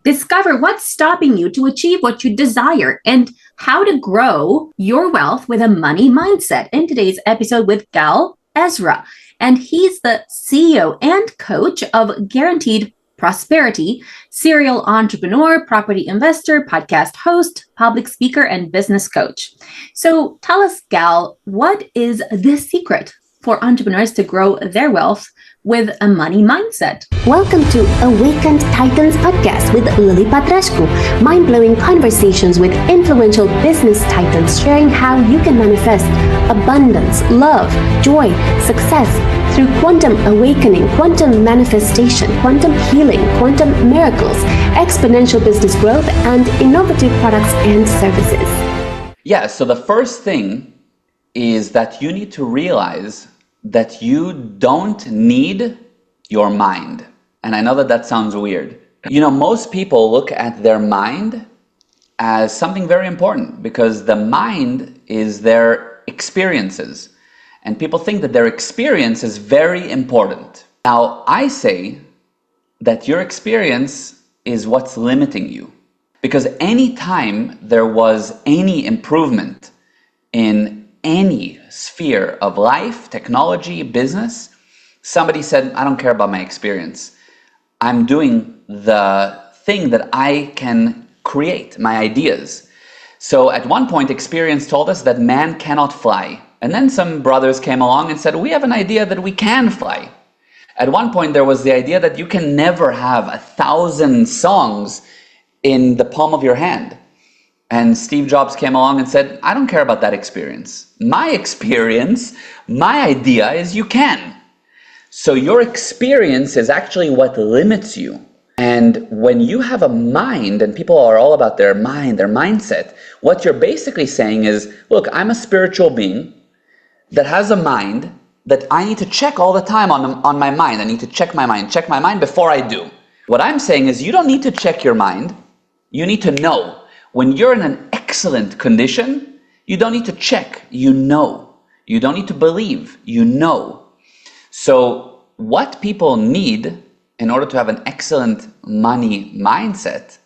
Discover what's stopping you to achieve what you desire and how to grow your wealth with a money mindset in today's episode with Gal Ezra. And he's the CEO and coach of Guaranteed Prosperity, serial entrepreneur, property investor, podcast host, public speaker, and business coach. So tell us, Gal, what is the secret for entrepreneurs to grow their wealth with a money mindset? Welcome to Awakened Titans podcast with Lily Patrascu. Mind-blowing conversations with influential business titans sharing how you can manifest abundance, love, joy, success through quantum awakening, quantum manifestation, quantum healing, quantum miracles, exponential business growth, and innovative products and services. Yeah, so the first thing is that you need to realize that you don't need your mind. And I know that that sounds weird. You know, most people look at their mind as something very important because the mind is their experiences. And people think that their experience is very important. Now, I say that your experience is what's limiting you. Because anytime there was any improvement in any sphere of life, technology, business, somebody said, I don't care about my experience. I'm doing the thing that I can create, my ideas. So at one point, experience told us that man cannot fly. And then some brothers came along and said, we have an idea that we can fly. At one point, there was the idea that you can never have 1,000 songs in the palm of your hand. And Steve Jobs came along and said, I don't care about that experience. My experience, my idea is you can. So your experience is actually what limits you. And when you have a mind, and people are all about their mind, their mindset, what you're basically saying is, look, I'm a spiritual being that has a mind that I need to check all the time on my mind. I need to check my mind before I do. What I'm saying is you don't need to check your mind. You need to know. When you're in an excellent condition, you don't need to check, you know. You don't need to believe, you know. So what people need in order to have an excellent money mindset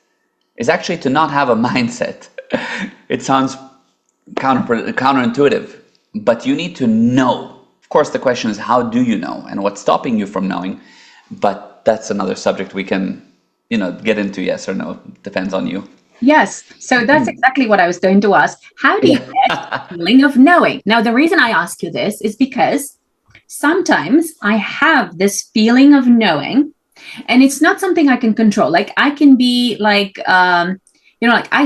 is actually to not have a mindset. It sounds counterintuitive, but you need to know. Of course, the question is, how do you know and what's stopping you from knowing? But that's another subject we can, get into, yes or no. Depends on you. Yes. So that's exactly what I was going to ask. How do you get the feeling of knowing? Now, the reason I ask you this is because sometimes I have this feeling of knowing, and it's not something I can control. Like I can be like, I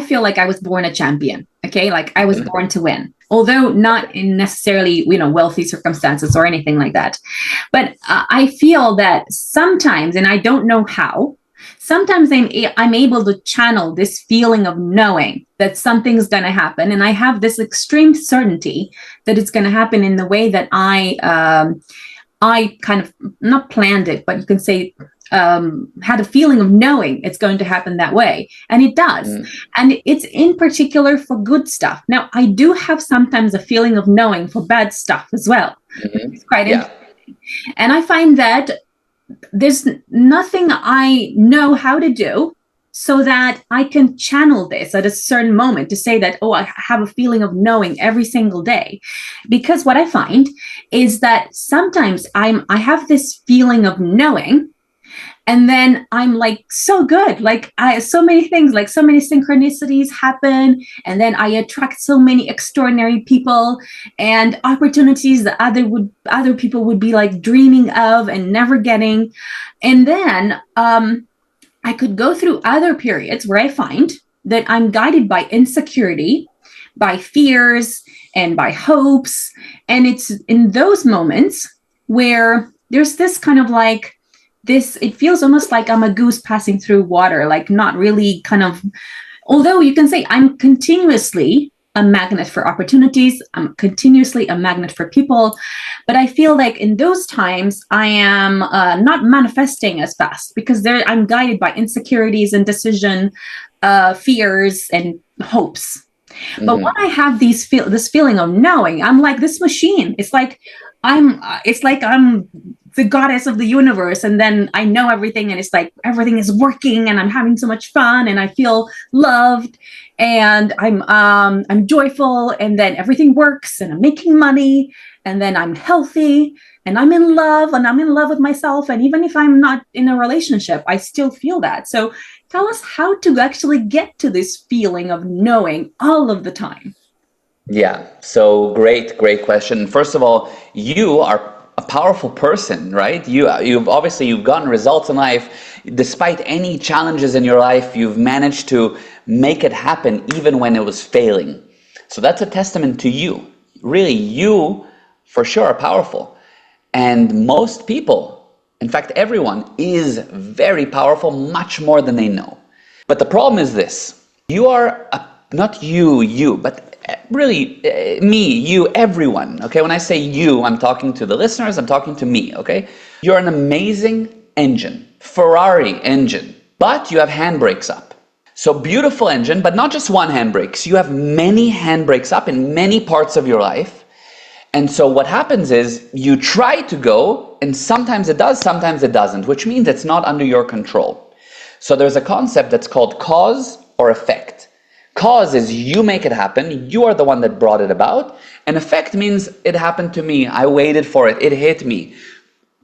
feel like I was born a champion. Okay. Like I was born to win, although not in necessarily, wealthy circumstances or anything like that. But I feel that sometimes, and I don't know how, sometimes I'm able to channel this feeling of knowing that something's going to happen. And I have this extreme certainty that it's going to happen in the way that I kind of not planned it, but you can say had a feeling of knowing it's going to happen that way. And it does. And it's in particular for good stuff. Now, I do have sometimes a feeling of knowing for bad stuff as well. It's quite interesting. And I find that there's nothing I know how to do so that I can channel this at a certain moment to say that, I have a feeling of knowing every single day. Because what I find is that sometimes I have this feeling of knowing, and then I'm like so good, like so many things, like so many synchronicities happen, and then I attract so many extraordinary people and opportunities that other people would be like dreaming of and never getting. And then I could go through other periods where I find that I'm guided by insecurity, by fears, and by hopes. And it's in those moments where there's this kind of like, it feels almost like I'm a goose passing through water, like not really kind of, although you can say I'm continuously a magnet for opportunities, I'm continuously a magnet for people, but I feel like in those times I am not manifesting as fast because I'm guided by insecurities and decision, fears and hopes. But when I have this feeling of knowing, I'm like this machine. It's like I'm the goddess of the universe, and then I know everything, and it's like everything is working, and I'm having so much fun, and I feel loved, and I'm joyful, and then everything works, and I'm making money, and then I'm healthy, and I'm in love, and I'm in love with myself, and even if I'm not in a relationship, I still feel that. So tell us how to actually get to this feeling of knowing all of the time. Yeah, so great question. First of all, you are a powerful person, right? You've gotten results in life. Despite any challenges in your life, you've managed to make it happen even when it was failing. So that's a testament to you. Really, you for sure are powerful. And most people, in fact, everyone is very powerful, much more than they know. But the problem is this: you are not you, but really me, you, everyone. Okay, when I say you, I'm talking to the listeners, I'm talking to me. Okay, you're an amazing engine, Ferrari engine, but you have handbrakes up. So beautiful engine, but not just one handbrakes. You have many handbrakes up in many parts of your life. And so what happens is you try to go, and sometimes it does, sometimes it doesn't, which means it's not under your control. So there's a concept that's called cause or effect. Cause is you make it happen, you are the one that brought it about, and effect means it happened to me, I waited for it, it hit me.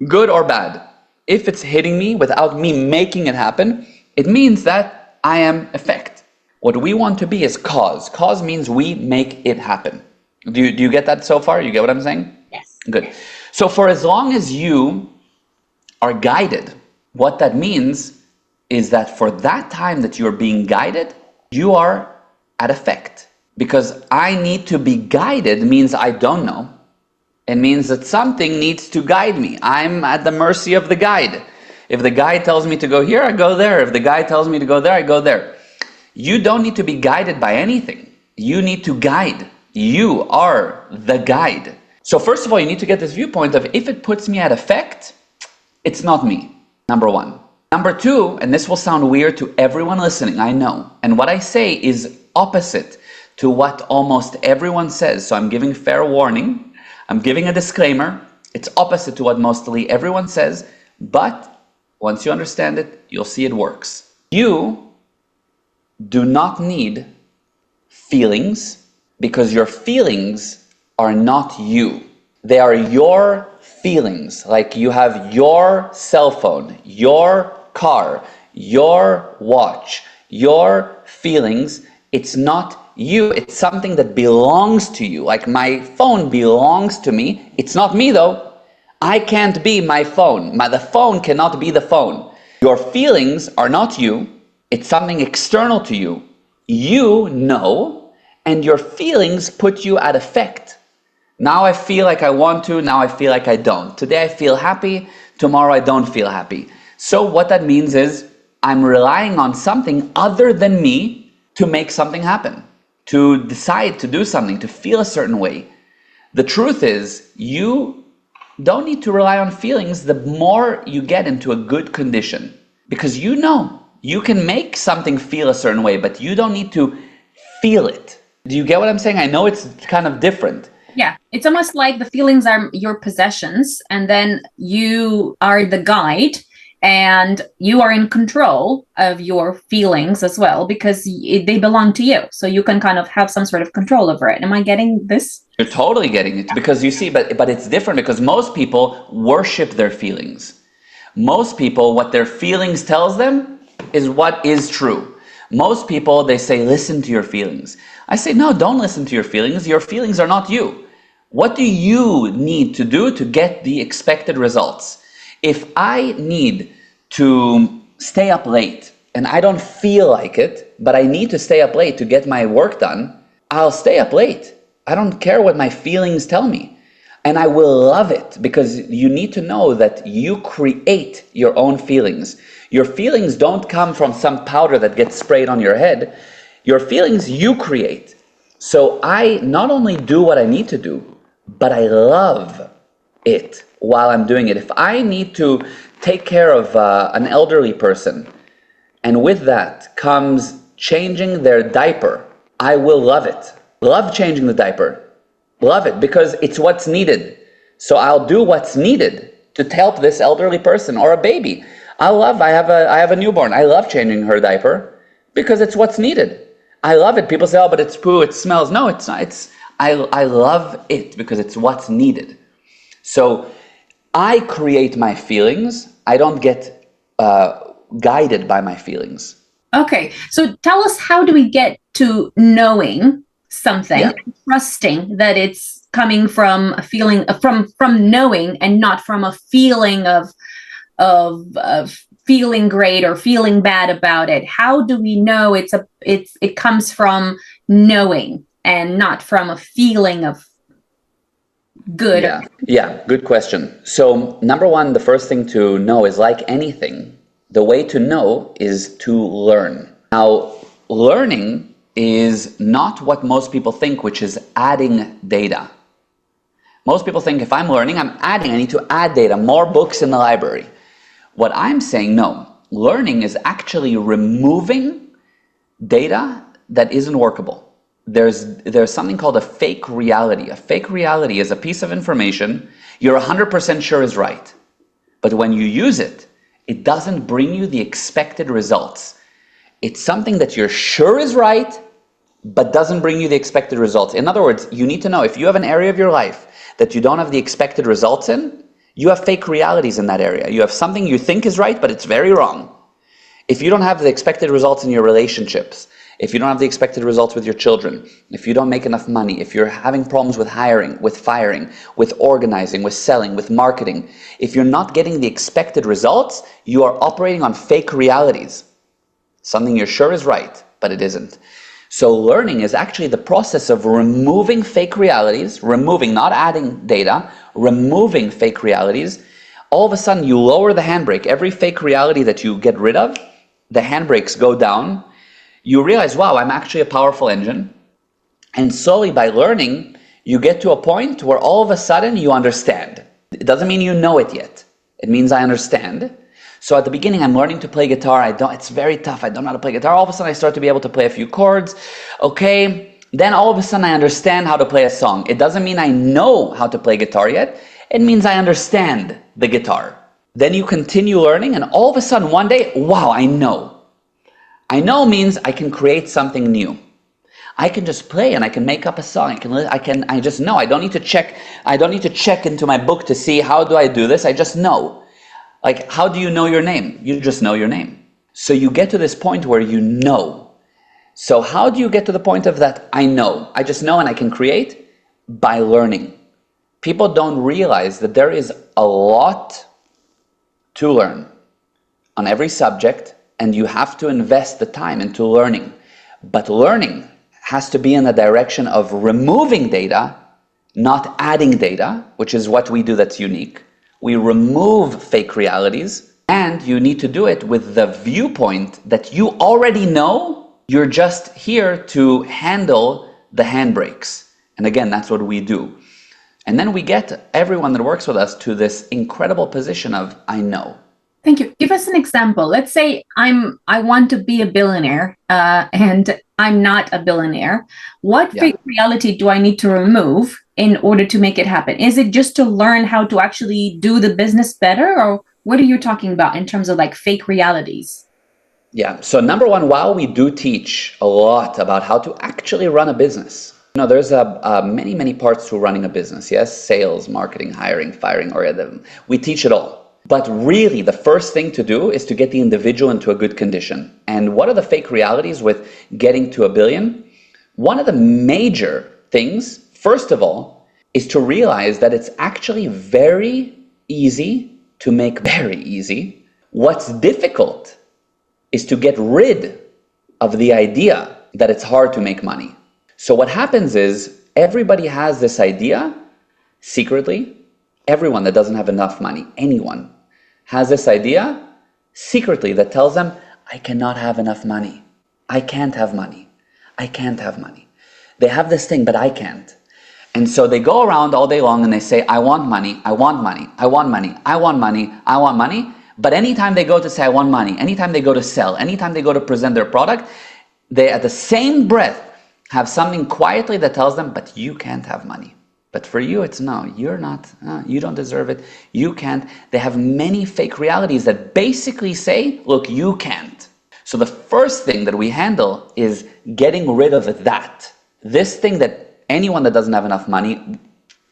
Good or bad. If it's hitting me without me making it happen, it means that I am effect. What we want to be is cause. Cause means we make it happen. Do you get that so far? You get what I'm saying? Yes. Good. So for as long as you are guided, what that means is that for that time that you're being guided, you are at effect. Because I need to be guided means I don't know. It means that something needs to guide me. I'm at the mercy of the guide. If the guide tells me to go here, I go there. If the guide tells me to go there, I go there. You don't need to be guided by anything. You need to guide. You are the guide. So first of all, you need to get this viewpoint of if it puts me at effect, it's not me, number one. Number two, and this will sound weird to everyone listening, I know, and what I say is opposite to what almost everyone says, so I'm giving fair warning, I'm giving a disclaimer, it's opposite to what mostly everyone says, but once you understand it, you'll see it works. You do not need feelings, because your feelings are not you. They are your feelings. Like you have your cell phone, your car, your watch, your feelings. It's not you. It's something that belongs to you. Like my phone belongs to me. It's not me though. I can't be my phone. The phone cannot be the phone. Your feelings are not you. It's something external to you. You know. And your feelings put you at effect. Now I feel like I want to, now I feel like I don't. Today I feel happy, tomorrow I don't feel happy. So what that means is I'm relying on something other than me to make something happen, to decide to do something, to feel a certain way. The truth is you don't need to rely on feelings the more you get into a good condition. Because you know, you can make something feel a certain way, but you don't need to feel it. Do you get what I'm saying? I know it's kind of different. Yeah, it's almost like the feelings are your possessions, and then you are the guide, and you are in control of your feelings as well, because they belong to you. So you can kind of have some sort of control over it. Am I getting this? You're totally getting it, because you see, but it's different, because most people worship their feelings. Most people, what their feelings tells them is what is true. Most people, they say, listen to your feelings. I say, no, don't listen to your feelings. Your feelings are not you. What do you need to do to get the expected results? If I need to stay up late and I don't feel like it, but I need to stay up late to get my work done, I'll stay up late. I don't care what my feelings tell me. And I will love it, because you need to know that you create your own feelings. Your feelings don't come from some powder that gets sprayed on your head. Your feelings you create. So I not only do what I need to do, but I love it while I'm doing it. If I need to take care of an elderly person, and with that comes changing their diaper, I will love it. Love changing the diaper. Love it, because it's what's needed. So I'll do what's needed to help this elderly person or a baby. I have a newborn. I love changing her diaper because it's what's needed. I love it. People say, oh, but it's poo, it smells. No, it's not. I love it because it's what's needed. So I create my feelings. I don't get guided by my feelings. Okay, so tell us, how do we get to knowing something, trusting that it's coming from a feeling, from knowing, and not from a feeling of feeling great or feeling bad about it? How do we know it comes from knowing and not from a feeling of good? Yeah, good question. So number one, the first thing to know is, like anything, the way to know is to learn. Now, learning is not what most people think, which is adding data. Most people think if I'm learning, I need to add data, more books in the library. What I'm saying, no. Learning is actually removing data that isn't workable. There's something called a fake reality. A fake reality is a piece of information you're 100% sure is right. But when you use it, it doesn't bring you the expected results. It's something that you're sure is right, but doesn't bring you the expected results. In other words, you need to know if you have an area of your life that you don't have the expected results in, you have fake realities in that area. You have something you think is right, but it's very wrong. If you don't have the expected results in your relationships, if you don't have the expected results with your children, if you don't make enough money, if you're having problems with hiring, with firing, with organizing, with selling, with marketing, if you're not getting the expected results, you are operating on fake realities. Something you're sure is right, but it isn't. So learning is actually the process of removing fake realities, not adding data, removing fake realities. All of a sudden you lower the handbrake. Every fake reality that you get rid of, the handbrakes go down. You realize, wow, I'm actually a powerful engine. And slowly by learning, you get to a point where all of a sudden you understand. It doesn't mean you know it yet. It means I understand. So at the beginning, I'm learning to play guitar. It's very tough. I don't know how to play guitar. All of a sudden, I start to be able to play a few chords. Okay. Then all of a sudden, I understand how to play a song. It doesn't mean I know how to play guitar yet. It means I understand the guitar. Then you continue learning, and all of a sudden, one day, wow, I know. I know means I can create something new. I can just play and I can make up a song. I just know. I don't need to check into my book to see how do I do this. I just know. Like, how do you know your name? You just know your name. So you get to this point where you know. So how do you get to the point of that? I know. I just know and I can create by learning. People don't realize that there is a lot to learn on every subject, and you have to invest the time into learning. But learning has to be in the direction of removing data, not adding data, which is what we do that's unique. We remove fake realities, and you need to do it with the viewpoint that you already know. You're just here to handle the handbrakes. And again, that's what we do. And then we get everyone that works with us to this incredible position of, I know. Thank you. Give us an example. Let's say I want to be a billionaire and I'm not a billionaire. What fake reality do I need to remove in order to make it happen? Is it just to learn how to actually do the business better? Or what are you talking about in terms of like fake realities? Yeah. So number one, while we do teach a lot about how to actually run a business, there's many parts to running a business. Yes, sales, marketing, hiring, firing, we teach it all. But really, the first thing to do is to get the individual into a good condition. And what are the fake realities with getting to $1 billion? One of the major things, first of all, is to realize that it's actually very easy to make very easy. What's difficult is to get rid of the idea that it's hard to make money. So what happens is everybody has this idea secretly. Everyone that doesn't have enough money, anyone, has this idea secretly that tells them, I cannot have enough money. I can't have money. I can't have money. They have this thing, but I can't. And so they go around all day long and they say, I want money, I want money, I want money, I want money, I want money. But anytime they go to say, I want money, anytime they go to sell, anytime they go to present their product, they at the same breath have something quietly that tells them, but you can't have money. But for you, it's no, you're not, you don't deserve it, you can't. They have many fake realities that basically say, look, you can't. So the first thing that we handle is getting rid of that. This thing that anyone that doesn't have enough money,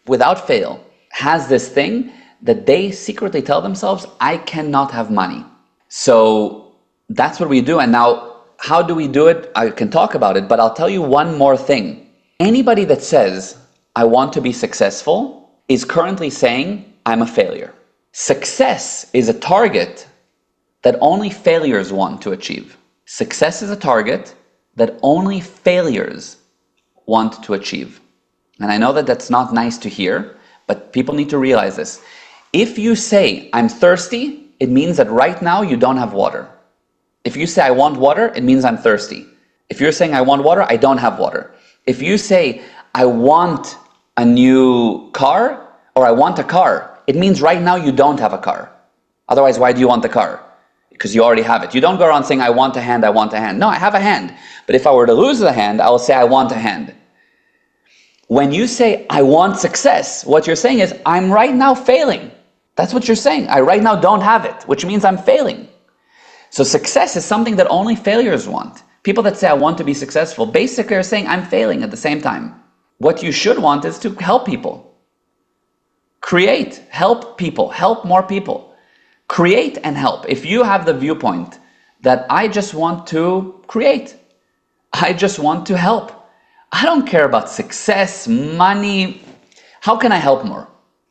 without fail, has this thing that they secretly tell themselves, I cannot have money. So that's what we do. And now, how do we do it? I can talk about it, but I'll tell you one more thing. Anybody that says, I want to be successful, is currently saying, I'm a failure. Success is a target that only failures want to achieve. Success is a target that only failures want to achieve. And I know that that's not nice to hear, but people need to realize this. If you say, I'm thirsty, it means that right now you don't have water. If you say, I want water, it means I'm thirsty. If you're saying, I want water, I don't have water. If you say, I want a new car, or I want a car, it means right now you don't have a car. Otherwise, why do you want the car? Because you already have it. You don't go around saying, I want a hand, I want a hand. No, I have a hand. But if I were to lose the hand, I will say, I want a hand. When you say, I want success, what you're saying is, I'm right now failing. That's what you're saying. I right now don't have it, which means I'm failing. So success is something that only failures want. People that say, I want to be successful, basically are saying, I'm failing at the same time. What you should want is to help people. Create, help people, help more people. Create and help. If you have the viewpoint that I just want to create, I just want to help, I don't care about success, money. How can I help more?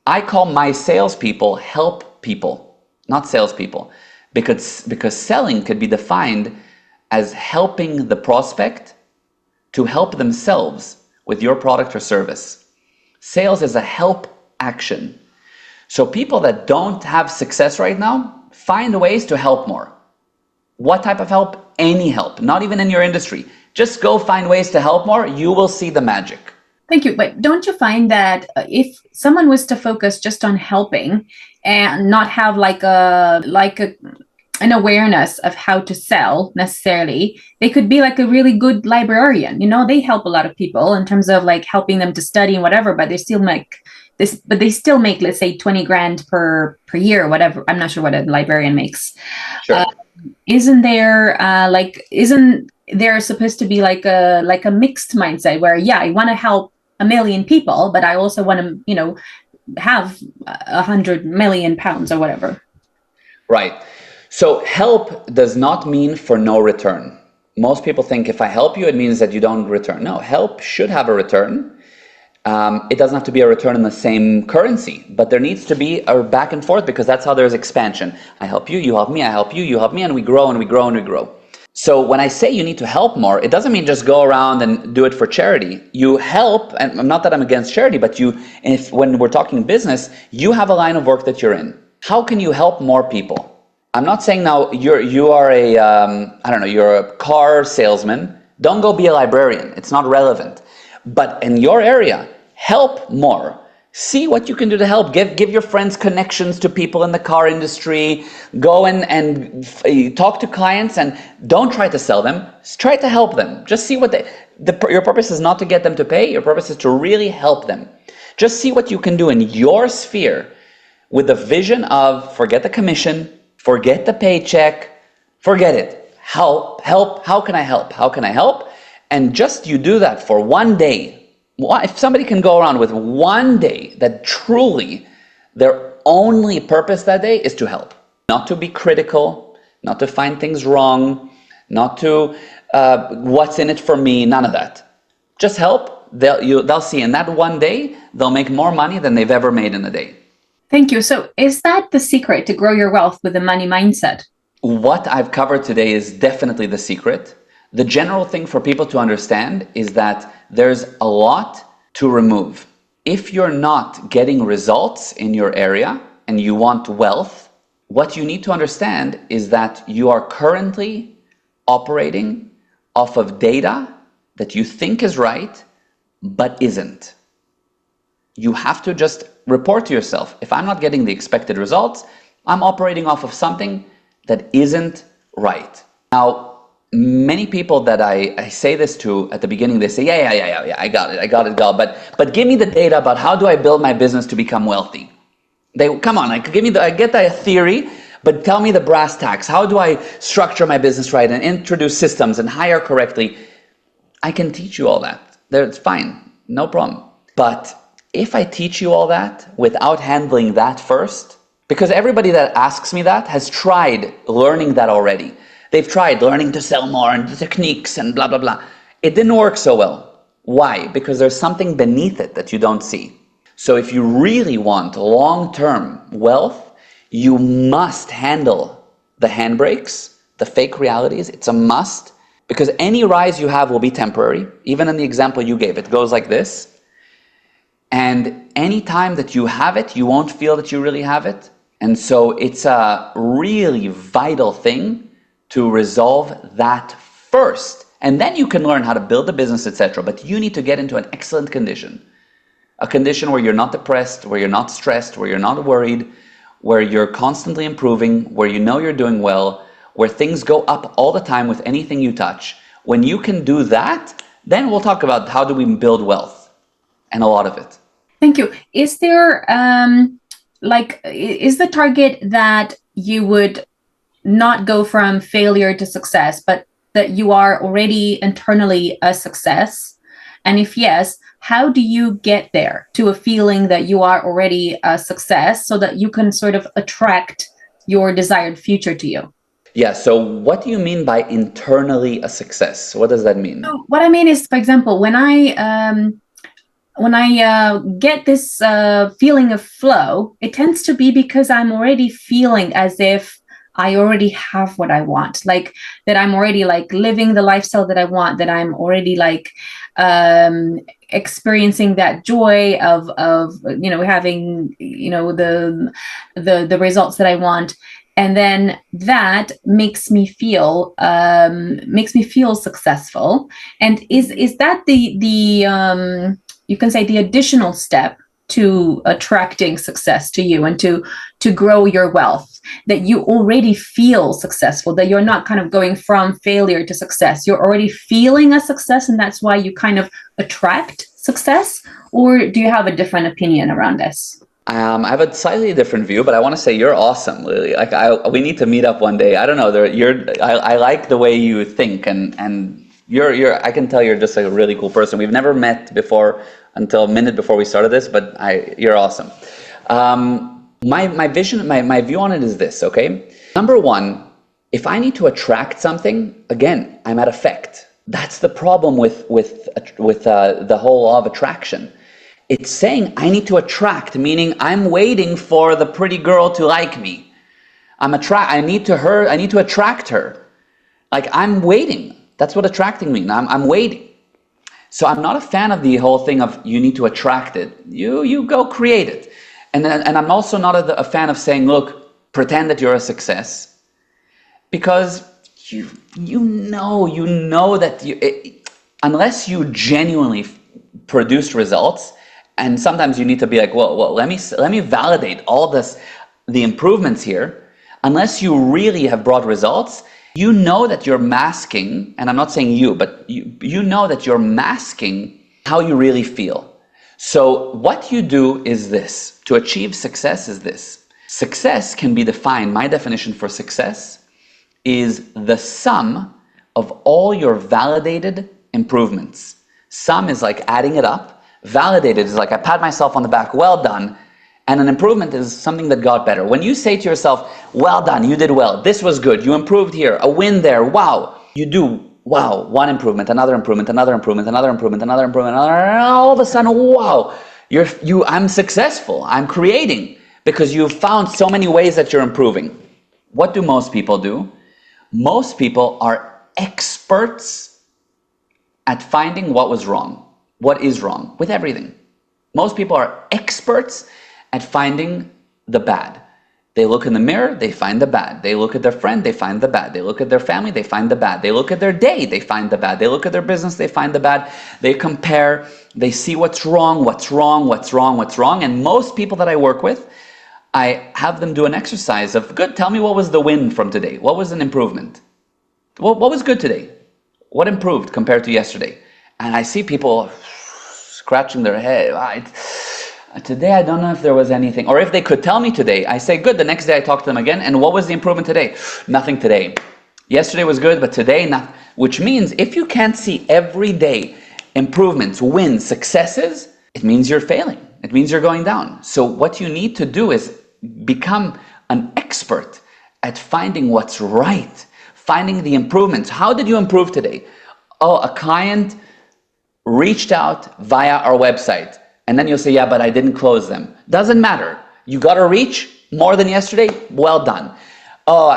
I call my salespeople help people, not salespeople, because selling could be defined as helping the prospect to help themselves with your product or service. Sales is a help action. So people that don't have success right now, find ways to help more. What type of help? Any help, not even in your industry. Just go find ways to help more. You will see the magic. Thank you. But don't you find that if someone was to focus just on helping and not have an awareness of how to sell necessarily, they could be like a really good librarian. You know, they help a lot of people in terms of like helping them to study and whatever, but they still make this, but they still make, let's say, 20 grand per year or whatever. I'm not sure what a librarian makes. Sure. Isn't there supposed to be like a mixed mindset where, yeah, I want to help 1 million people, but I also want to, have 100 million pounds or whatever. Right. So help does not mean for no return. Most people think if I help you, it means that you don't return. No, help should have a return. It doesn't have to be a return in the same currency, but there needs to be a back and forth because that's how there's expansion. I help you, you help me, I help you, you help me, and we grow and we grow and we grow. So when I say you need to help more, it doesn't mean just go around and do it for charity. You help, and not that I'm against charity, but when we're talking business, you have a line of work that you're in. How can you help more people? I'm not saying now you are you're a car salesman. Don't go be a librarian. It's not relevant. But in your area, help more. See what you can do to help. Give your friends connections to people in the car industry. Go and talk to clients and don't try to sell them. Try to help them. Just see what your purpose is not to get them to pay. Your purpose is to really help them. Just see what you can do in your sphere with the vision of forget the commission, forget the paycheck, forget it. Help. How can I help? How can I help? And just you do that for one day. If somebody can go around with one day that truly their only purpose that day is to help, not to be critical, not to find things wrong, not to what's in it for me, none of that. Just help. They'll see in that one day, they'll make more money than they've ever made in a day. Thank you. So is that the secret to grow your wealth with a money mindset? What I've covered today is definitely the secret. The general thing for people to understand is that there's a lot to remove. If you're not getting results in your area and you want wealth, what you need to understand is that you are currently operating off of data that you think is right, but isn't. You have to just report to yourself, if I'm not getting the expected results, I'm operating off of something that isn't right. Now, many people that I say this to at the beginning, they say, yeah, I got it, but give me the data about how do I build my business to become wealthy. Come on, I get that theory, but tell me the brass tacks. How do I structure my business right and introduce systems and hire correctly? I can teach you all that. It's fine, no problem. But if I teach you all that without handling that first, because everybody that asks me that has tried learning that already. They've tried learning to sell more and the techniques and blah, blah, blah. It didn't work so well. Why? Because there's something beneath it that you don't see. So if you really want long-term wealth, you must handle the handbrakes, the fake realities. It's a must, because any rise you have will be temporary. Even in the example you gave, it goes like this. And any time that you have it, you won't feel that you really have it. And so it's a really vital thing to resolve that first. And then you can learn how to build a business, etc. But you need to get into an excellent condition. A condition where you're not depressed, where you're not stressed, where you're not worried, where you're constantly improving, where you know you're doing well, where things go up all the time with anything you touch. When you can do that, then we'll talk about how do we build wealth, and a lot of it. Thank you. Is there is the target that you would not go from failure to success, but that you are already internally a success? And if yes, how do you get there to a feeling that you are already a success so that you can sort of attract your desired future to you? Yeah, so what do you mean by internally a success? What does that mean? So what I mean is, for example, when I get this feeling of flow, it tends to be because I'm already feeling as if I already have what I want, like that I'm already like living the lifestyle that I want, that I'm already like experiencing that joy of having the results that I want. And then that makes me feel successful. And is that the you can say the additional step to attracting success to you and to grow your wealth, that you already feel successful, that you're not kind of going from failure to success. You're already feeling a success, and that's why you kind of attract success? Or do you have a different opinion around this? I have a slightly different view, but I want to say you're awesome, Lily. Like we need to meet up one day. I don't know. I like the way you think, and you're. I can tell you're just a really cool person. We've never met before until a minute before we started this, but you're awesome. My vision, my view on it is this. Okay, number one, if I need to attract something, again, I'm at effect. That's the problem with the whole law of attraction. It's saying I need to attract, meaning I'm waiting for the pretty girl to like me. I need to attract her. Like I'm waiting. That's what attracting means. I'm waiting. So I'm not a fan of the whole thing of you need to attract it. You go create it. And I'm also not a fan of saying, look, pretend that you're a success. Because you know that unless you genuinely produce results. And sometimes you need to be like, well, let me validate all the improvements here. Unless you really have brought results, you know that you're masking, and I'm not saying you, but you know that you're masking how you really feel. So what you do is this. To achieve success is this. Success can be defined, my definition for success is the sum of all your validated improvements. Sum is like adding it up. Validated is like I pat myself on the back, well done. And an improvement is something that got better. When you say to yourself, well done, you did well, this was good, you improved here, a win there, wow. You do, wow, one improvement, another improvement, another improvement, another improvement, another improvement, and all of a sudden, wow, I'm successful, I'm creating, because you've found so many ways that you're improving. What do most people do? Most people are experts at finding what was wrong. What is wrong with everything. Most people are experts at finding the bad. They look in the mirror, they find the bad. They look at their friend, they find the bad. They look at their family, they find the bad. They look at their day, they find the bad. They look at their business, they find the bad. They compare, they see what's wrong. And most people that I work with, I have them do an exercise of, good, tell me what was the win from today? What was an improvement? Well, what was good today? What improved compared to yesterday? And I see people scratching their head. Today, I don't know if there was anything. Or if they could tell me today, I say, good. The next day I talk to them again. And what was the improvement today? Nothing today. Yesterday was good, but today, not. Which means if you can't see every day improvements, wins, successes, it means you're failing. It means you're going down. So what you need to do is become an expert at finding what's right, finding the improvements. How did you improve today? Oh, a client reached out via our website. And then you'll say, yeah, but I didn't close them. Doesn't matter. You got to reach more than yesterday. Well done. Oh,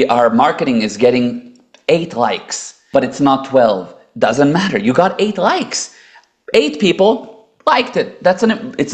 our marketing is getting 8 likes, but it's not 12. Doesn't matter. You got 8 likes. 8 people liked it. It's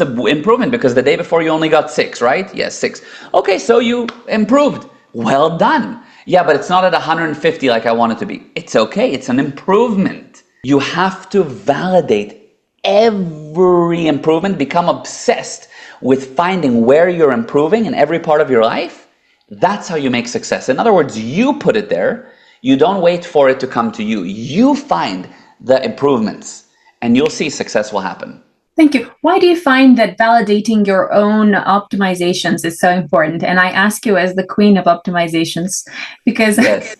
an improvement because the day before you only got 6, right? Yes, 6. Okay, so you improved. Well done. Yeah, but it's not at 150 like I want it to be. It's okay. It's an improvement. You have to validate every improvement, become obsessed with finding where you're improving in every part of your life. That's how you make success. In other words, you put it there. You don't wait for it to come to you. You find the improvements and you'll see success will happen. Thank you. Why do you find that validating your own optimizations is so important? And I ask you as the queen of optimizations, because yes.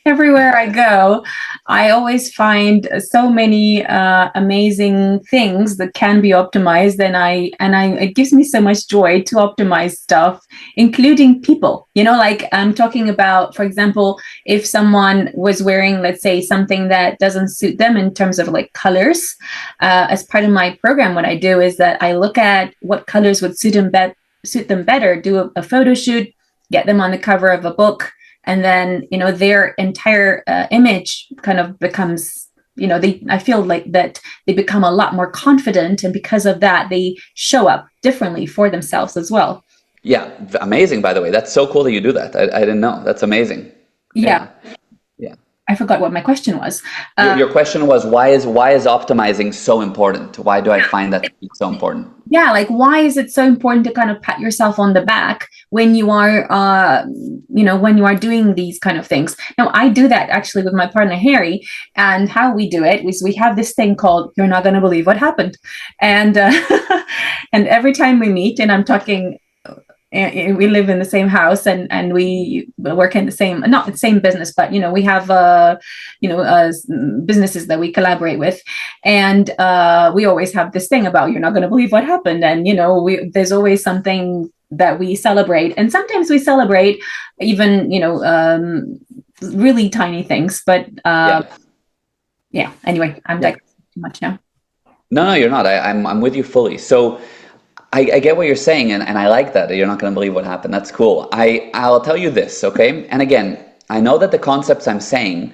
Everywhere I go, I always find so many amazing things that can be optimized, and it gives me so much joy to optimize stuff, including people. Like I'm talking about, for example, if someone was wearing, let's say, something that doesn't suit them in terms of like colors, as part of my program, what I do is that I look at what colors would suit them better, do a photo shoot, get them on the cover of a book. And then, their entire image kind of becomes, I feel like that they become a lot more confident. And because of that, they show up differently for themselves as well. Yeah. Amazing, by the way. That's so cool that you do that. I didn't know. That's amazing. Yeah. Yeah. I forgot what my question was. Your question was, why is optimizing so important? Why do I find that to be so important? Yeah, like why is it so important to kind of pat yourself on the back when you are, when you are doing these kind of things? Now, I do that actually with my partner, Harry, and how we do it is we have this thing called, you're not going to believe what happened. And, and every time we meet, and I'm talking, we live in the same house and we work in not the same business, but we have businesses that we collaborate with, and we always have this thing about you're not going to believe what happened, and there's always something that we celebrate, and sometimes we celebrate even really tiny things, but anyway, I'm digressing too much now. No, you're not. I'm with you fully. So I get what you're saying, and I like that. You're not going to believe what happened. That's cool. I'll tell you this, okay? And again, I know that the concepts I'm saying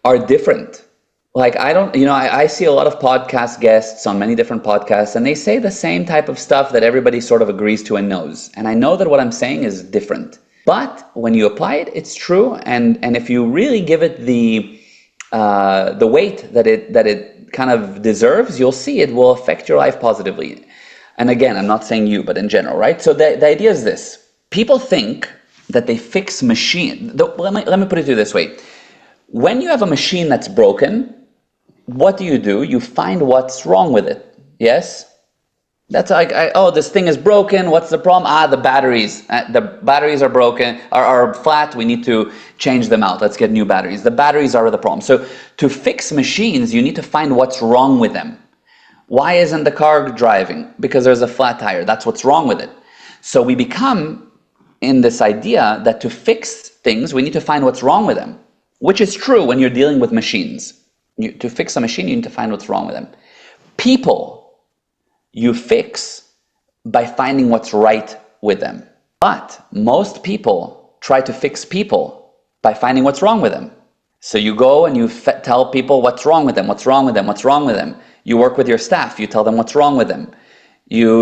are different. Like I see a lot of podcast guests on many different podcasts, and they say the same type of stuff that everybody sort of agrees to and knows. And I know that what I'm saying is different. But when you apply it, it's true. And if you really give it the weight that it kind of deserves, you'll see it will affect your life positively. And again, I'm not saying you, but in general, right? So the idea is this. People think that they fix machine. Let me put it to you this way. When you have a machine that's broken, what do? You find what's wrong with it. Yes? That's like, this thing is broken. What's the problem? The batteries. The batteries are broken, are flat. We need to change them out. Let's get new batteries. The batteries are the problem. So to fix machines, you need to find what's wrong with them. Why isn't the car driving? Because there's a flat tire. That's what's wrong with it. So we become in this idea that to fix things, we need to find what's wrong with them, which is true when you're dealing with machines. To fix a machine, you need to find what's wrong with them. People, you fix by finding what's right with them. But most people try to fix people by finding what's wrong with them. So you go and you tell people what's wrong with them, what's wrong with them, what's wrong with them. You work with your staff, you tell them what's wrong with them. You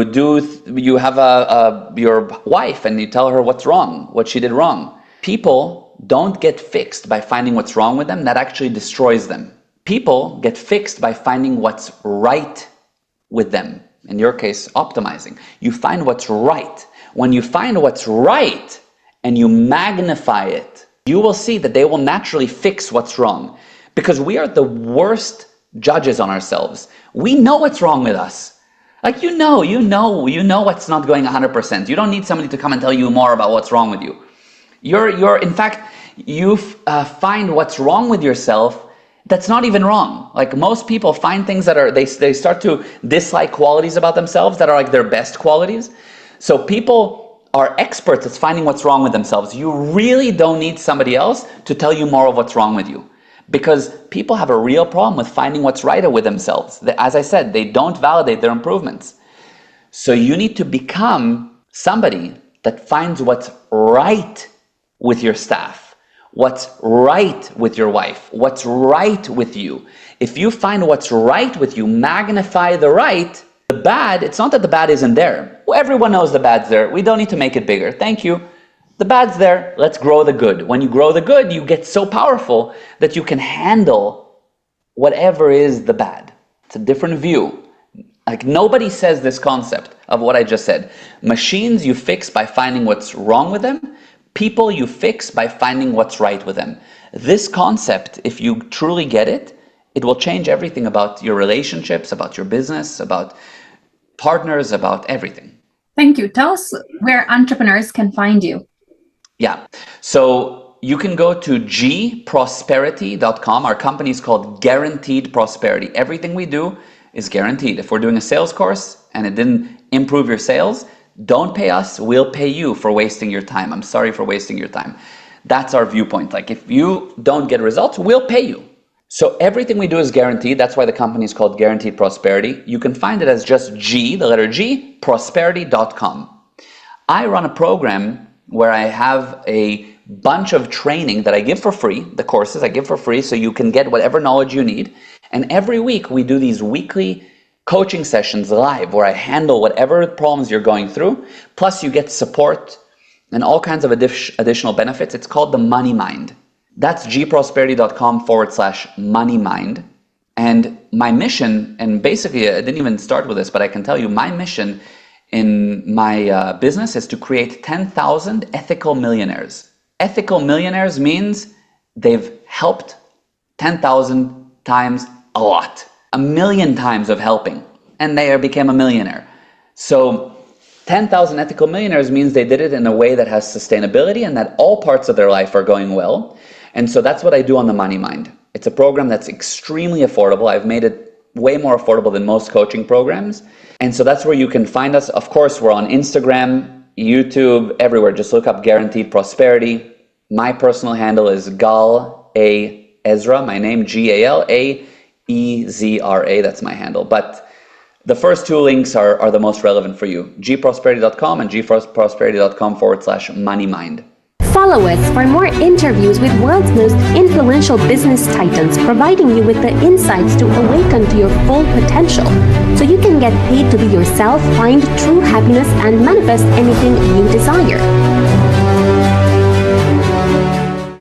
have your wife and you tell her what's wrong, what she did wrong. People don't get fixed by finding what's wrong with them. That actually destroys them. People get fixed by finding what's right with them. In your case, optimizing. You find what's right. When you find what's right and you magnify it, you will see that they will naturally fix what's wrong, because we are the worst judges on ourselves. We know what's wrong with us. Like, you know what's not going 100%. You don't need somebody to come and tell you more about what's wrong with you. In fact, you find what's wrong with yourself that's not even wrong. Like, most people find things that are, they start to dislike qualities about themselves that are like their best qualities. So people are experts at finding what's wrong with themselves. You really don't need somebody else to tell you more of what's wrong with you, because people have a real problem with finding what's right with themselves. As I said, they don't validate their improvements. So you need to become somebody that finds what's right with your staff, what's right with your wife, what's right with you. If you find what's right with you, magnify the right. The bad, it's not that the bad isn't there. Everyone knows the bad's there. We don't need to make it bigger. Thank you. The bad's there. Let's grow the good. When you grow the good, you get so powerful that you can handle whatever is the bad. It's a different view. Like, nobody says this concept of what I just said. Machines you fix by finding what's wrong with them. People you fix by finding what's right with them. This concept, if you truly get it, it will change everything about your relationships, about your business, about partners, about everything. Thank you. Tell us where entrepreneurs can find you. Yeah. So you can go to gprosperity.com. Our company is called Guaranteed Prosperity. Everything we do is guaranteed. If we're doing a sales course and it didn't improve your sales, don't pay us. We'll pay you for wasting your time. I'm sorry for wasting your time. That's our viewpoint. Like, if you don't get results, we'll pay you. So everything we do is guaranteed. That's why the company is called Guaranteed Prosperity. You can find it as just G, the letter G, prosperity.com. I run a program where I have a bunch of training that I give for free. The courses I give for free, so you can get whatever knowledge you need. And every week we do these weekly coaching sessions live where I handle whatever problems you're going through. Plus you get support and all kinds of additional benefits. It's called the Money Mind. That's gprosperity.com/money mind. And my mission, and basically I didn't even start with this, but I can tell you my mission in my business is to create 10,000 ethical millionaires. Ethical millionaires means they've helped 10,000 times a lot. 1,000,000 times of helping, and they became a millionaire. So 10,000 ethical millionaires means they did it in a way that has sustainability and that all parts of their life are going well. And so that's what I do on the Money Mind. It's a program that's extremely affordable. I've made it way more affordable than most coaching programs. And so that's where you can find us. Of course, we're on Instagram, YouTube, everywhere. Just look up Guaranteed Prosperity. My personal handle is Gal A. Ezra. My name, GALAEZRA. That's my handle. But the first two links are the most relevant for you. gprosperity.com and gprosperity.com/money mind. Follow us for more interviews with world's most influential business titans, providing you with the insights to awaken to your full potential, so you can get paid to be yourself, find true happiness, and manifest anything you desire.